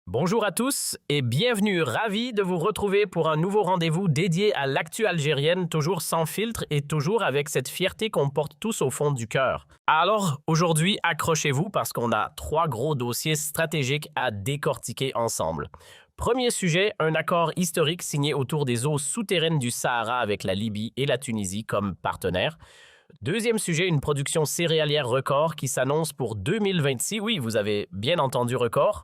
Bonjour à tous et bienvenue, ravi de vous retrouver pour un nouveau rendez-vous dédié à l'actu algérienne, toujours sans filtre et toujours avec cette fierté qu'on porte tous au fond du cœur. Alors aujourd'hui, accrochez-vous parce qu'on a trois gros dossiers stratégiques à décortiquer ensemble. Premier sujet, un accord historique signé autour des eaux souterraines du Sahara avec la Libye et la Tunisie comme partenaires. Deuxième sujet, une production céréalière record qui s'annonce pour 2026. Oui, vous avez bien entendu record.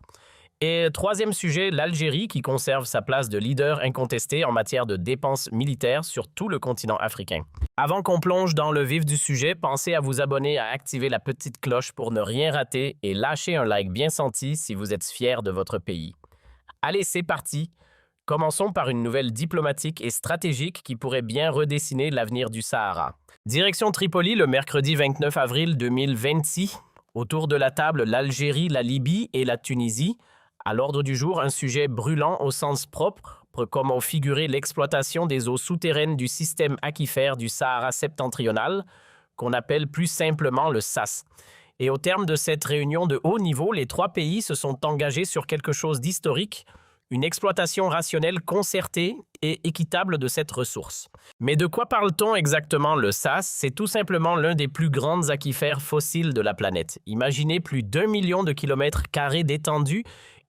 Et troisième sujet, l'Algérie qui conserve sa place de leader incontesté en matière de dépenses militaires sur tout le continent africain. Avant qu'on plonge dans le vif du sujet, pensez à vous abonner, à activer la petite cloche pour ne rien rater et lâcher un like bien senti si vous êtes fier de votre pays. Allez, c'est parti! Commençons par une nouvelle diplomatique et stratégique qui pourrait bien redessiner l'avenir du Sahara. Direction Tripoli le mercredi 29 avril 2026. Autour de la table, l'Algérie, la Libye et la Tunisie. À l'ordre du jour, un sujet brûlant au sens propre, comment figurer l'exploitation des eaux souterraines du système aquifère du Sahara septentrional, qu'on appelle plus simplement le SAS. Et au terme de cette réunion de haut niveau, les trois pays se sont engagés sur quelque chose d'historique, une exploitation rationnelle concertée et équitable de cette ressource. Mais de quoi parle-t-on exactement le SAS? C'est tout simplement l'un des plus grands aquifères fossiles de la planète. Imaginez plus d'1 million de kilomètres carrés d'étendue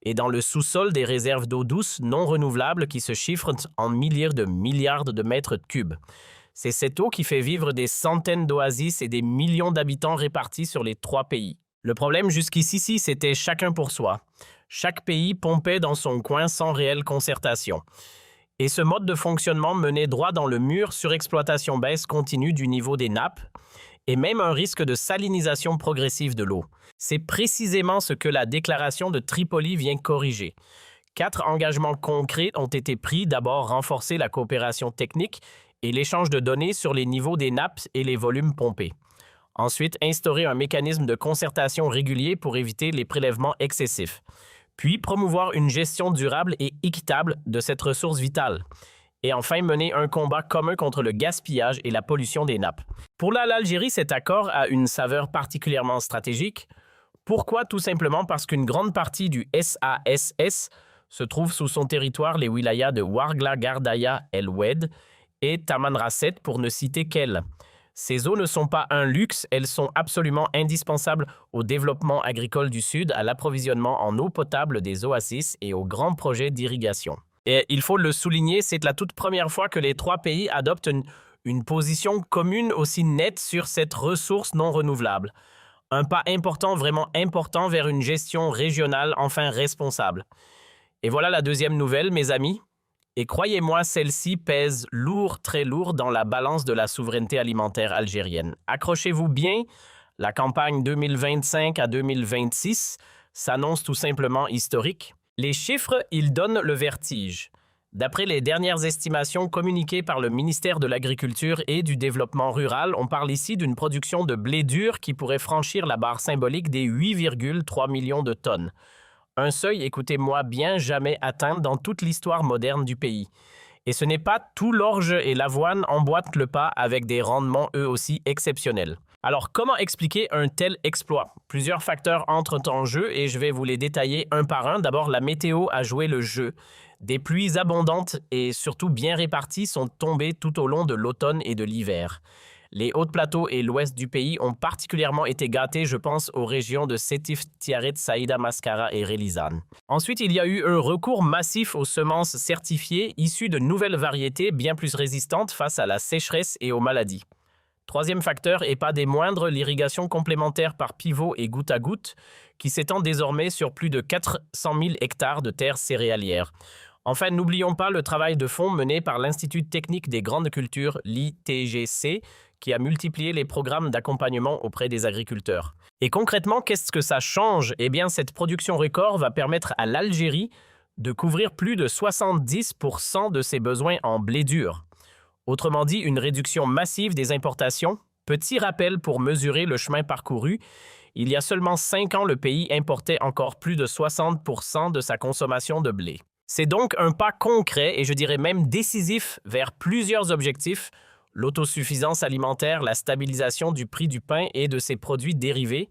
et dans le sous-sol des réserves d'eau douce non renouvelables qui se chiffrent en milliers de milliards de mètres cubes. C'est cette eau qui fait vivre des centaines d'oasis et des millions d'habitants répartis sur les trois pays. Le problème jusqu'ici, c'était chacun pour soi. Chaque pays pompait dans son coin sans réelle concertation. Et ce mode de fonctionnement menait droit dans le mur, surexploitation baisse continue du niveau des nappes et même un risque de salinisation progressive de l'eau. C'est précisément ce que la déclaration de Tripoli vient corriger. 4 engagements concrets ont été pris, d'abord renforcer la coopération technique et l'échange de données sur les niveaux des nappes et les volumes pompés. Ensuite, instaurer un mécanisme de concertation régulier pour éviter les prélèvements excessifs. Puis, promouvoir une gestion durable et équitable de cette ressource vitale. Et enfin, mener un combat commun contre le gaspillage et la pollution des nappes. Pour l'Algérie, cet accord a une saveur particulièrement stratégique. Pourquoi? Tout simplement parce qu'une grande partie du SASS se trouve sous son territoire, les wilayas de Ouargla, Gardaya, El Oued et Tamanrasset, pour ne citer qu'elles. Ces eaux ne sont pas un luxe, elles sont absolument indispensables au développement agricole du Sud, à l'approvisionnement en eau potable des oasis et aux grands projets d'irrigation. Et il faut le souligner, c'est la toute première fois que les trois pays adoptent une position commune aussi nette sur cette ressource non renouvelable. Un pas important, vraiment important, vers une gestion régionale enfin responsable. Et voilà la deuxième nouvelle, mes amis. Et croyez-moi, celle-ci pèse lourd, très lourd dans la balance de la souveraineté alimentaire algérienne. Accrochez-vous bien, la campagne 2025 à 2026 s'annonce tout simplement historique. Les chiffres, ils donnent le vertige. D'après les dernières estimations communiquées par le ministère de l'Agriculture et du Développement rural, on parle ici d'une production de blé dur qui pourrait franchir la barre symbolique des 8,3 millions de tonnes. Un seuil, écoutez-moi bien, jamais atteint dans toute l'histoire moderne du pays. Et ce n'est pas tout l'orge et l'avoine emboîtent le pas avec des rendements eux aussi exceptionnels. Alors, comment expliquer un tel exploit? Plusieurs facteurs entrent en jeu et je vais vous les détailler un par un. D'abord, la météo a joué le jeu. Des pluies abondantes et surtout bien réparties sont tombées tout au long de l'automne et de l'hiver. Les hauts plateaux et l'ouest du pays ont particulièrement été gâtés, je pense aux régions de Sétif, Tiaret, Saïda, Mascara et Relizane. Ensuite, il y a eu un recours massif aux semences certifiées issues de nouvelles variétés bien plus résistantes face à la sécheresse et aux maladies. Troisième facteur, et pas des moindres, l'irrigation complémentaire par pivot et goutte à goutte, qui s'étend désormais sur plus de 400 000 hectares de terres céréalières. Enfin, n'oublions pas le travail de fond mené par l'Institut technique des grandes cultures, l'ITGC, qui a multiplié les programmes d'accompagnement auprès des agriculteurs. Et concrètement, qu'est-ce que ça change? Eh bien, cette production record va permettre à l'Algérie de couvrir plus de 70% de ses besoins en blé dur. Autrement dit, une réduction massive des importations. Petit rappel pour mesurer le chemin parcouru, il y a seulement 5 ans, le pays importait encore plus de 60% de sa consommation de blé. C'est donc un pas concret et je dirais même décisif vers plusieurs objectifs: l'autosuffisance alimentaire, la stabilisation du prix du pain et de ses produits dérivés,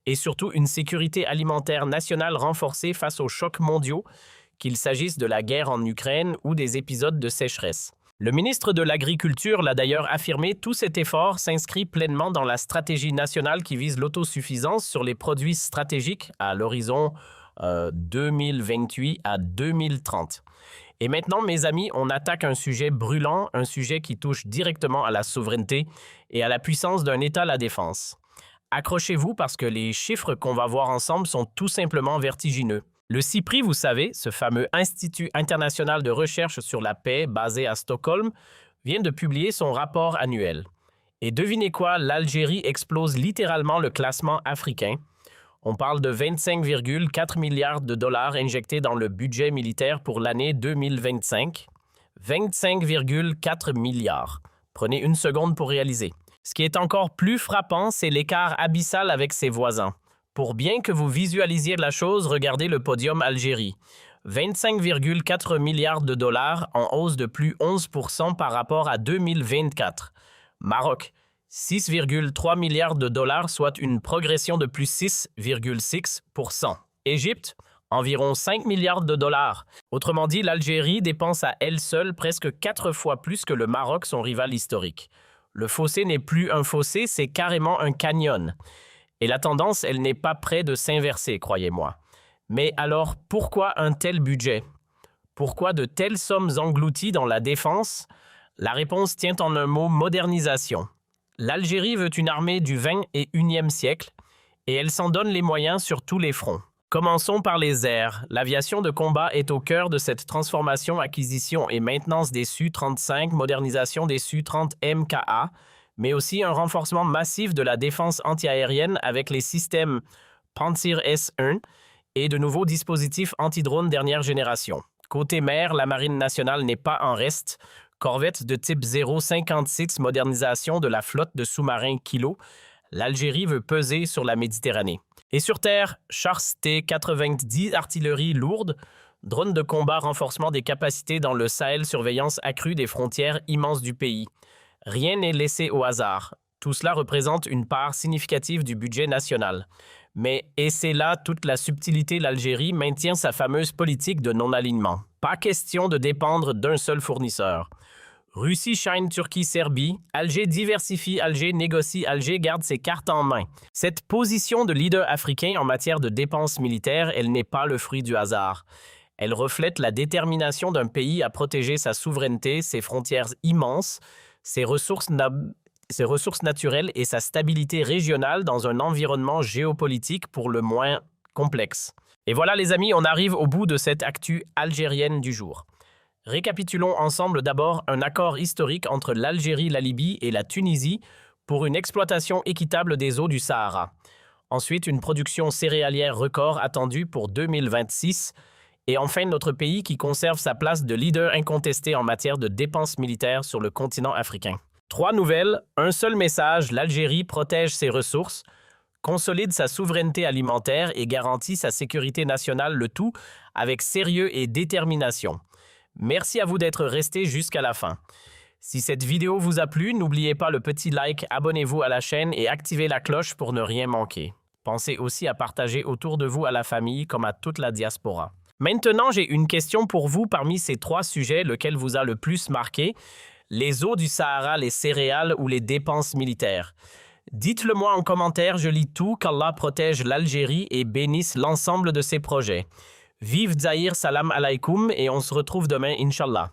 et surtout une sécurité alimentaire nationale renforcée face aux chocs mondiaux, qu'il s'agisse de la guerre en Ukraine ou des épisodes de sécheresse. Le ministre de l'Agriculture l'a d'ailleurs affirmé, tout cet effort s'inscrit pleinement dans la stratégie nationale qui vise l'autosuffisance sur les produits stratégiques à l'horizon 2028 à 2030. Et maintenant, mes amis, on attaque un sujet brûlant, un sujet qui touche directement à la souveraineté et à la puissance d'un État, la défense. Accrochez-vous parce que les chiffres qu'on va voir ensemble sont tout simplement vertigineux. Le CIPRI, vous savez, ce fameux Institut international de recherche sur la paix basé à Stockholm, vient de publier son rapport annuel. Et devinez quoi, l'Algérie explose littéralement le classement africain. On parle de 25,4 milliards de dollars injectés dans le budget militaire pour l'année 2025. 25,4 milliards. Prenez une seconde pour réaliser. Ce qui est encore plus frappant, c'est l'écart abyssal avec ses voisins. Pour bien que vous visualisiez la chose, regardez le podium Algérie. 25,4 milliards de dollars en hausse de plus 11% par rapport à 2024. Maroc, 6,3 milliards de dollars, soit une progression de plus 6,6%. Égypte, environ 5 milliards de dollars. Autrement dit, l'Algérie dépense à elle seule presque 4 fois plus que le Maroc, son rival historique. Le fossé n'est plus un fossé, c'est carrément un canyon. Et la tendance, elle n'est pas près de s'inverser, croyez-moi. Mais alors, pourquoi un tel budget? Pourquoi de telles sommes englouties dans la défense? La réponse tient en un mot: modernisation. L'Algérie veut une armée du 21e siècle et elle s'en donne les moyens sur tous les fronts. Commençons par les airs. L'aviation de combat est au cœur de cette transformation, acquisition et maintenance des Su-35, modernisation des Su-30 MKA, mais aussi un renforcement massif de la défense antiaérienne avec les systèmes Pantsir S-1 et de nouveaux dispositifs anti-drones dernière génération. Côté mer, la Marine nationale n'est pas en reste. Corvette de type 056, modernisation de la flotte de sous-marins Kilo. L'Algérie veut peser sur la Méditerranée. Et sur terre, chars T-90 artillerie lourde, drones de combat, renforcement des capacités dans le Sahel, surveillance accrue des frontières immenses du pays. Rien n'est laissé au hasard. Tout cela représente une part significative du budget national. Mais, et c'est là toute la subtilité, l'Algérie maintient sa fameuse politique de non-alignement. Pas question de dépendre d'un seul fournisseur. Russie, Chine, Turquie, Serbie, Alger diversifie, Alger négocie, Alger garde ses cartes en main. Cette position de leader africain en matière de dépenses militaires, elle n'est pas le fruit du hasard. Elle reflète la détermination d'un pays à protéger sa souveraineté, ses frontières immenses, ses ressources naturelles et sa stabilité régionale dans un environnement géopolitique pour le moins complexe. Et voilà les amis, on arrive au bout de cette actu algérienne du jour. Récapitulons ensemble d'abord un accord historique entre l'Algérie, la Libye et la Tunisie pour une exploitation équitable des eaux du Sahara. Ensuite, une production céréalière record attendue pour 2026. Et enfin, notre pays qui conserve sa place de leader incontesté en matière de dépenses militaires sur le continent africain. 3 nouvelles, un seul message: l'Algérie protège ses ressources, consolide sa souveraineté alimentaire et garantit sa sécurité nationale, le tout avec sérieux et détermination. Merci à vous d'être restés jusqu'à la fin. Si cette vidéo vous a plu, n'oubliez pas le petit like, abonnez-vous à la chaîne et activez la cloche pour ne rien manquer. Pensez aussi à partager autour de vous à la famille comme à toute la diaspora. Maintenant, j'ai une question pour vous parmi ces 3 sujets, lequel vous a le plus marqué: les eaux du Sahara, les céréales ou les dépenses militaires. Dites-le moi en commentaire, je lis tout, qu'Allah protège l'Algérie et bénisse l'ensemble de ses projets. Vive Zahir, salam alaikum et on se retrouve demain, Inch'Allah.